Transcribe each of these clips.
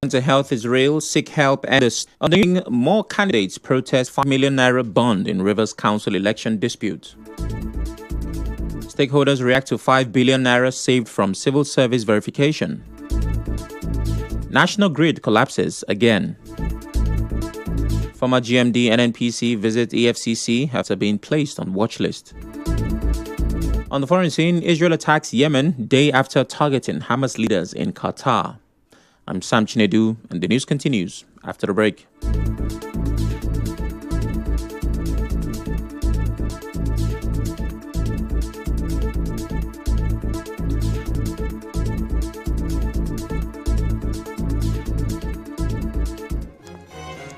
Mental health is real. Seek help and this. More candidates protest 5 million naira bond in Rivers Council election dispute. Stakeholders react to 5 billion naira saved from civil service verification. National grid collapses again. Former GMD NNPC visit EFCC after being placed on watch list. On the foreign scene, Israel attacks Yemen day after targeting Hamas leaders in Qatar. I'm Sam Chinedu, and the news continues after the break.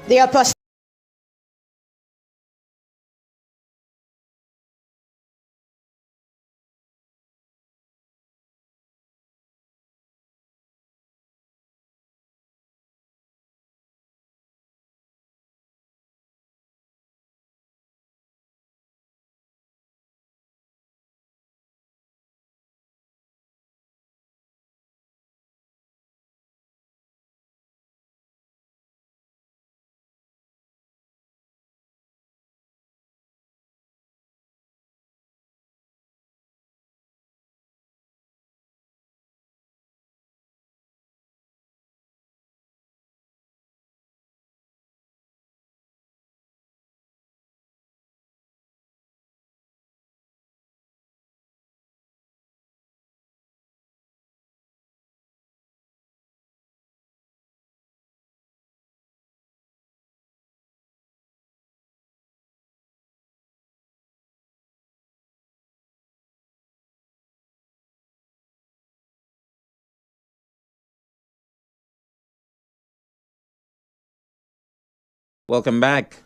The opposition. Welcome back.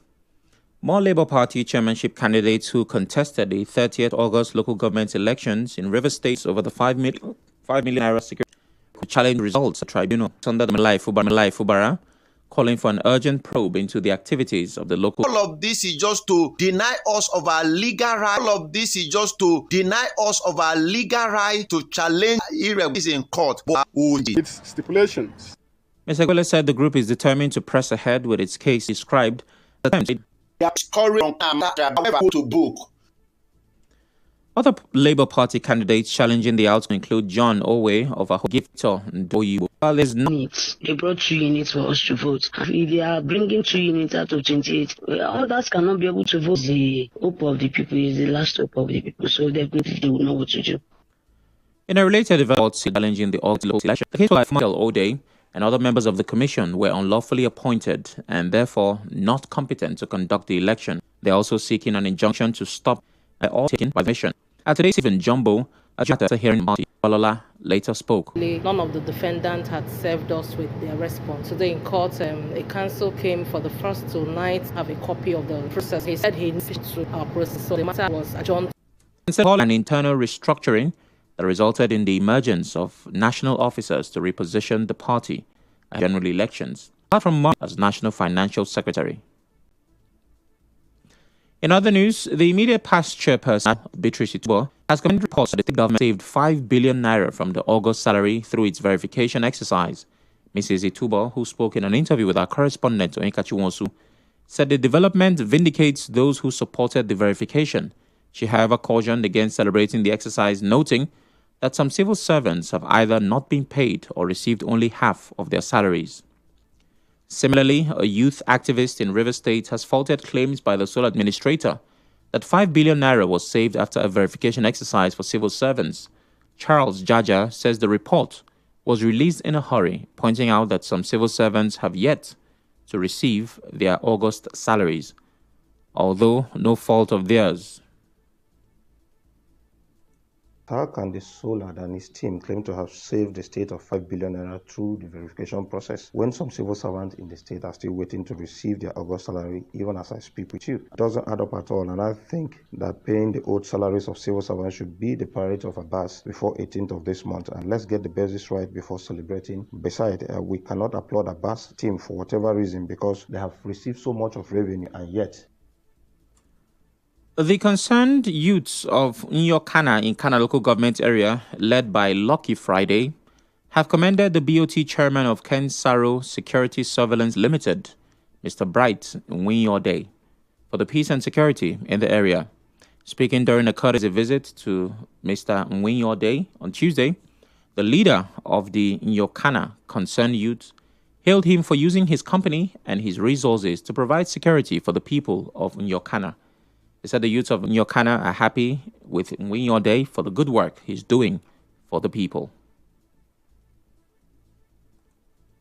More Labour Party chairmanship candidates who contested the 30th August local government elections in Rivers State over the 5 million naira security challenge results at tribunal under the Malai Fubara, calling for an urgent probe into the activities of the local. All of this is just to deny us of our legal right. All of this is just to deny us of our legal right to challenge irregularities in court. Its stipulations. Mr. Gwele said the group is determined to press ahead with its case described at the time. Other Labour Party candidates challenging the outcome include John Owe of Ahogifto and Doyibo. They brought 2 units for us to vote. If they are bringing 2 units out of 28, others cannot be able to vote. The hope of the people is the last hope of the people, so definitely they will know what to do. In a related event challenging the August election, the case of Michael Ode and other members of the commission were unlawfully appointed and therefore not competent to conduct the election. They are also seeking an injunction to stop all taken by the mission. At today's event, Jumbo, after hearing Balola later spoke. None of the defendants had served us with their response. Today in court, a counsel came for the first 2 nights, have a copy of the process. He said he needs to our process, so the matter was adjourned. An internal restructuring that resulted in the emergence of national officers to reposition the party at general elections, apart from Mark as National Financial Secretary. In other news, the immediate past chairperson, Beatrice Itubo, has commented reports that the state government saved 5 billion naira from the August salary through its verification exercise. Mrs. Itubo, who spoke in an interview with our correspondent, Onyeka Chiwonsu, said the development vindicates those who supported the verification. She, however, cautioned against celebrating the exercise, noting that some civil servants have either not been paid or received only half of their salaries. Similarly, a youth activist in Rivers State has faulted claims by the sole administrator that 5 billion naira was saved after a verification exercise for civil servants. Charles Jaja says the report was released in a hurry, pointing out that some civil servants have yet to receive their August salaries, although no fault of theirs. How can the Solar and his team claim to have saved the state of 5 billion naira through the verification process when some civil servants in the state are still waiting to receive their August salary even as I speak with you? It doesn't add up at all, and I think that paying the old salaries of civil servants should be the priority of Abbas before 18th of this month, and let's get the basics right before celebrating. Besides, we cannot applaud Abbas' team for whatever reason because they have received so much of revenue and yet the concerned youths of Nyokana in Kana local government area, led by Lucky Friday, have commended the BOT chairman of Kensaro Security Surveillance Limited, Mr. Bright Winyode, for the peace and security in the area. Speaking during a courtesy visit to Mr. Winyode on Tuesday, the leader of the Nyokana Concerned Youth hailed him for using his company and his resources to provide security for the people of Nyokana. He said the youths of Nyokana are happy with Winyode for the good work he's doing for the people.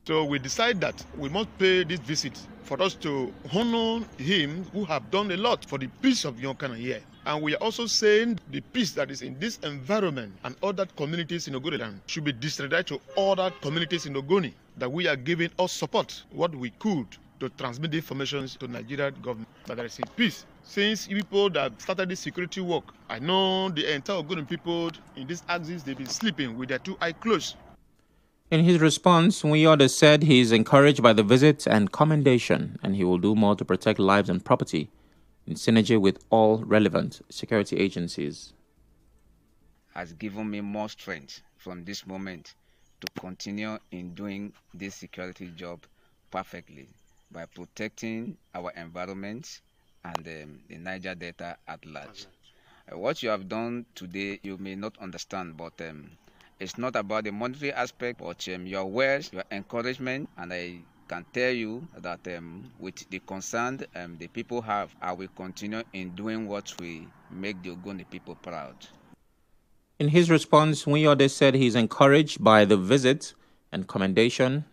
So we decide that we must pay this visit for us to honor him who have done a lot for the peace of Yonkana here. And we are also saying the peace that is in this environment and other communities in Ogoniland should be distributed to other communities in Ogoni, that we are giving us support, what we could, to transmit the information to Nigeria government that there is in peace. Since people that started this security work, I know the entire Ogoni people in this axis, they've been sleeping with their two eyes closed. In his response, Winyode said he is encouraged by the visit and commendation, and he will do more to protect lives and property in synergy with all relevant security agencies. Has given me more strength from this moment to continue in doing this security job perfectly by protecting our environment and the Niger Delta at large. What you have done today, you may not understand, but it's not about the monetary aspect, but your words, your encouragement, and I can tell you that with the concern the people have, I will continue in doing what will make the Ogoni people proud. In his response, Winyode said he is encouraged by the visit and commendation,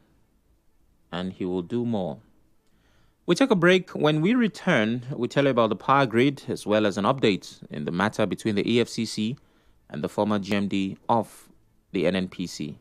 and he will do more. We take a break. When we return, we tell you about the power grid as well as an update in the matter between the EFCC and the former GMD of the NNPC.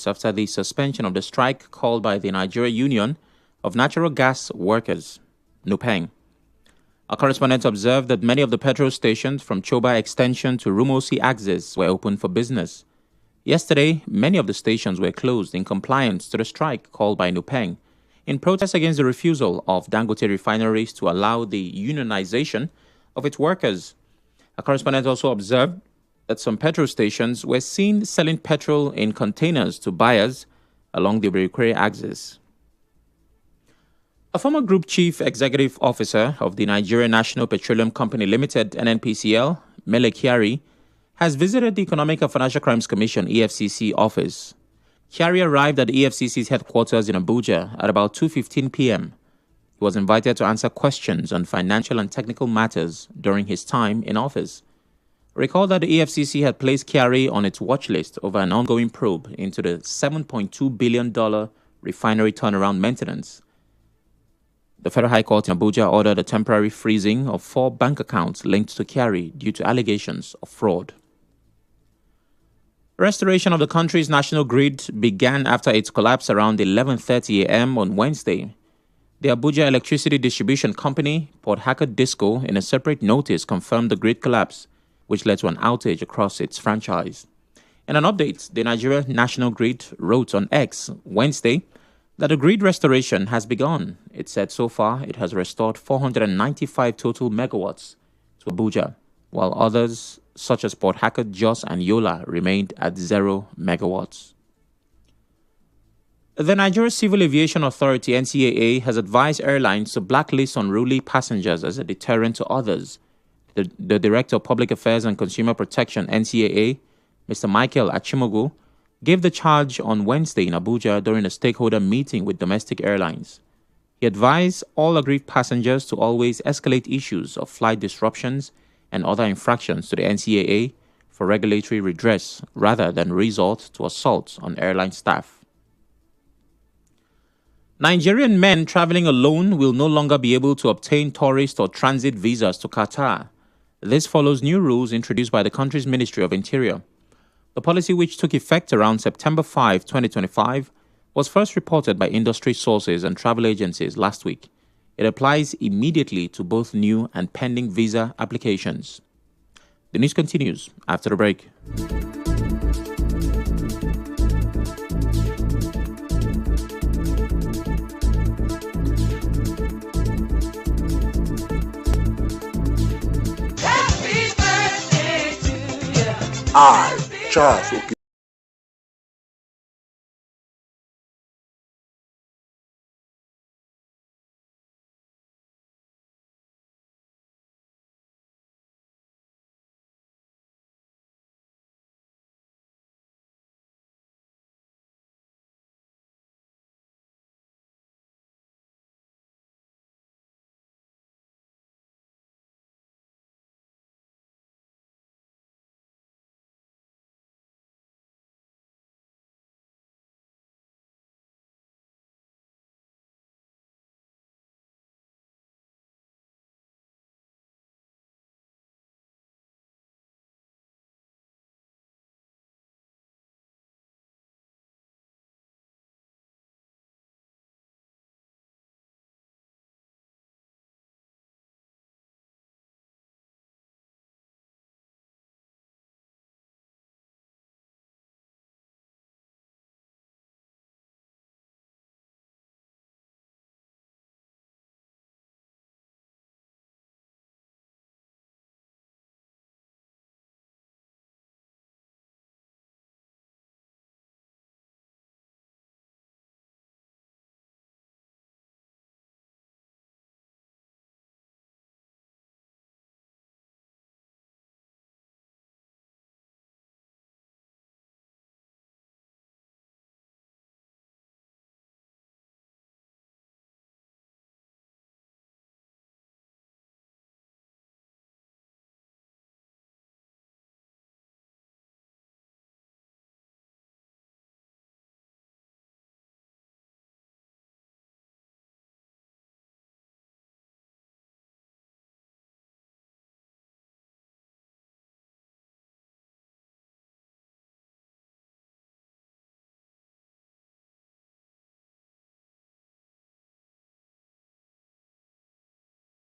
After the suspension of the strike called by the Nigeria Union of Natural Gas Workers, NUPENG. Our correspondent observed that many of the petrol stations from Choba Extension to Rumosi axis were open for business. Yesterday, many of the stations were closed in compliance to the strike called by NUPENG in protest against the refusal of Dangote refineries to allow the unionization of its workers. Our correspondent also observed that some petrol stations were seen selling petrol in containers to buyers along the Oberikwe axis. A former Group Chief Executive Officer of the Nigeria National Petroleum Company Limited, NNPCL, Mele Kyari, has visited the Economic and Financial Crimes Commission, EFCC, office. Kyari arrived at the EFCC's headquarters in Abuja at about 2:15 p.m. He was invited to answer questions on financial and technical matters during his time in office. Recall that the EFCC had placed Kyari on its watch list over an ongoing probe into the $7.2 billion refinery turnaround maintenance. The Federal High Court in Abuja ordered a temporary freezing of 4 bank accounts linked to Kyari due to allegations of fraud. Restoration of the country's national grid began after its collapse around 11:30 a.m. on Wednesday. The Abuja Electricity Distribution Company, Port Harcourt Disco, in a separate notice confirmed the grid collapse, which led to an outage across its franchise. In an update, the Nigeria National Grid wrote on X Wednesday that the grid restoration has begun. It said so far it has restored 495 total megawatts to Abuja, while others such as Port Harcourt, Jos, and Yola remained at 0 megawatts. The Nigeria Civil Aviation Authority (NCAA) has advised airlines to blacklist unruly passengers as a deterrent to others. The Director of Public Affairs and Consumer Protection (NCAA), Mr. Michael Achimogu, gave the charge on Wednesday in Abuja during a stakeholder meeting with domestic airlines. He advised all aggrieved passengers to always escalate issues of flight disruptions and other infractions to the NCAA for regulatory redress rather than resort to assault on airline staff. Nigerian men traveling alone will no longer be able to obtain tourist or transit visas to Qatar. This follows new rules introduced by the country's Ministry of Interior. The policy, which took effect around September 5, 2025, was first reported by industry sources and travel agencies last week. It applies immediately to both new and pending visa applications. The news continues after the break. Charles, okay.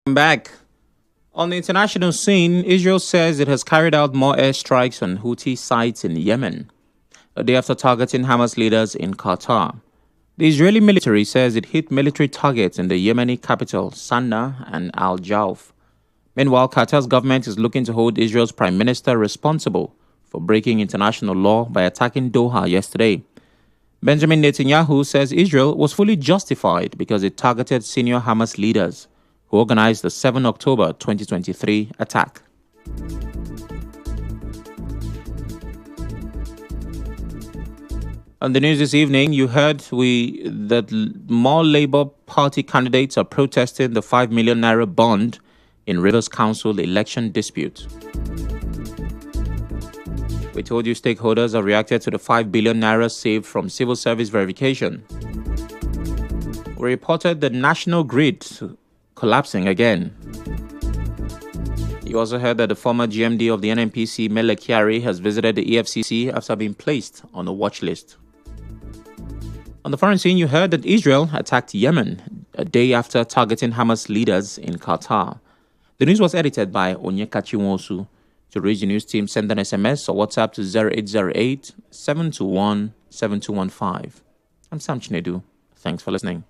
Back. On the international scene, Israel says it has carried out more airstrikes on Houthi sites in Yemen, a day after targeting Hamas leaders in Qatar. The Israeli military says it hit military targets in the Yemeni capital, Sana'a and Al Jauf. Meanwhile, Qatar's government is looking to hold Israel's prime minister responsible for breaking international law by attacking Doha yesterday. Benjamin Netanyahu says Israel was fully justified because it targeted senior Hamas leaders who organized the 7 October 2023 attack. On the news this evening, you heard that more Labour Party candidates are protesting the 5 million naira bond in Rivers Council election dispute. We told you stakeholders have reacted to the 5 billion naira saved from civil service verification. We reported the national grid collapsing again. You also heard that the former GMD of the NNPC, Mele Kyari, has visited the EFCC after being placed on a watch list. On the foreign scene, you heard that Israel attacked Yemen a day after targeting Hamas leaders in Qatar. The news was edited by Onyekachi Nwosu. To reach the news team, send an SMS or WhatsApp to 0808 721 7215. I'm Sam Chinedu. Thanks for listening.